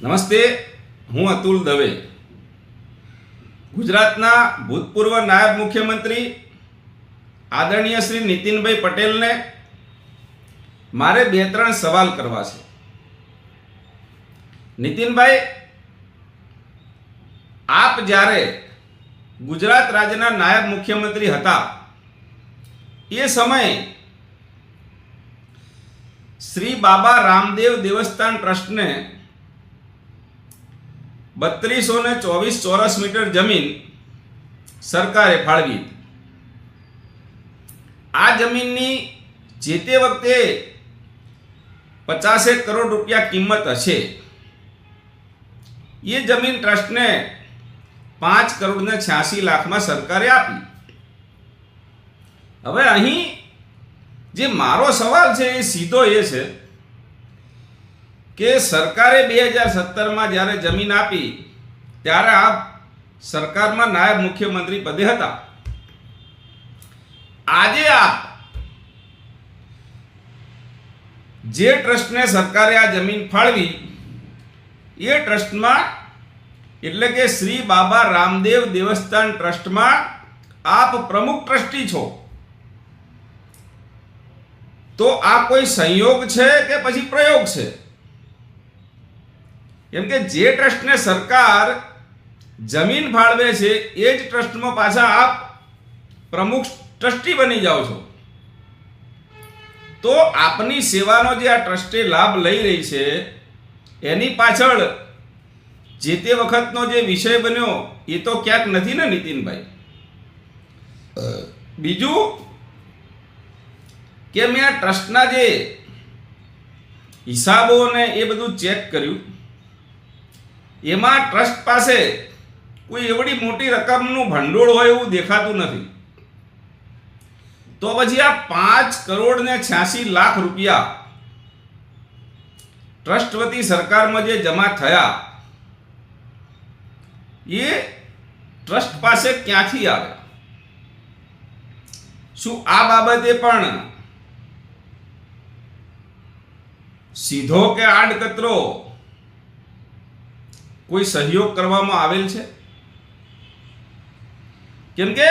નમસ્તે, હું અતુલ દવે. ગુજરાતના ભૂતપૂર્વ નાયબ મુખ્યમંત્રી આદરણીય શ્રી નીતિનભાઈ પટેલને મારે 2-3 સવાલ કરવા છે. નીતિનભાઈ, આપ જ્યારે ગુજરાત રાજ્યના નાયબ મુખ્યમંત્રી હતા એ સમયે શ્રી બાબા રામદેવ દેવસ્થાન ટ્રસ્ટને 3224 ચોરસ મીટર જમીન સરકારે ફાળવી. આ જમીનની જે તે વખતે 50 કરોડ રૂપિયા કિંમત હશે. એ જમીન ટ્રસ્ટને 5,86,00,000 સરકારે આપી. હવે અહીં જે મારો સવાલ છે એ સીધો એ છે કે સરકારે 2017માં જ્યારે જમીન આપી ત્યારે આપ સરકારમાં નાયબ મુખ્યમંત્રી પદે હતા. આજે આપ જે ટ્રસ્ટને સરકારે આ જમીન ફાળવી એ ટ્રસ્ટમાં એટલે કે શ્રી બાબા રામદેવ દેવસ્થાન ટ્રસ્ટમાં આપ પ્રમુખ ટ્રસ્ટી છો. તો આ કોઈ સંયોગ છે કે પછી પ્રયોગ છે? કેમ કે જે ટ્રસ્ટને સરકાર જમીન ફાળવે છે એ જ ટ્રસ્ટમાં પાછા આપ પ્રમુખ ટ્રસ્ટી બની જાઓ છો. તો આપની સેવાનો જે આ ટ્રસ્ટે લાભ લઈ રહી છે એની પાછળ જે તે વખતનો જે વિષય બન્યો એ તો ક્યાંક નથી ને નીતિનભાઈ? બીજું કે મેં આ ટ્રસ્ટના જે હિસાબો ને એ બધું ચેક કર્યું, એમાં ટ્રસ્ટ પાસે કોઈ એવડી મોટી રકમનું ભંડોળ હોય એવું દેખાતું નથી. તો પછી આ 5,86,00,000 રૂપિયા ટ્રસ્ટ વતી સરકારમાં જે જમા થયા એ ટ્રસ્ટ પાસે ક્યાંથી આવ્યા? શું આ બાબતે પણ સીધો કે આડકતરો કોઈ સહયોગ કરવામાં આવેલ છે? કેમ કે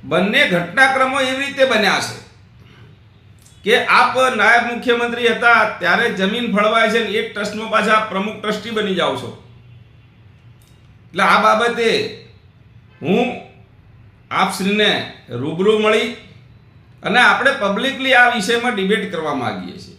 બંને ઘટનાક્રમો એવી રીતે બન્યા છે કે આપ નાયબ મુખ્યમંત્રી હતા ત્યારે જમીન ફળવાય છે ને એક ટ્રસ્ટમાં પાછા પ્રમુખ ટ્રસ્ટી બની જાઓ છો. એટલે આ બાબતે હું આપશ્રીને રૂબરૂ મળી અને આપણે પબ્લિકલી આ વિષયમાં ડિબેટ કરવા માંગીએ છીએ.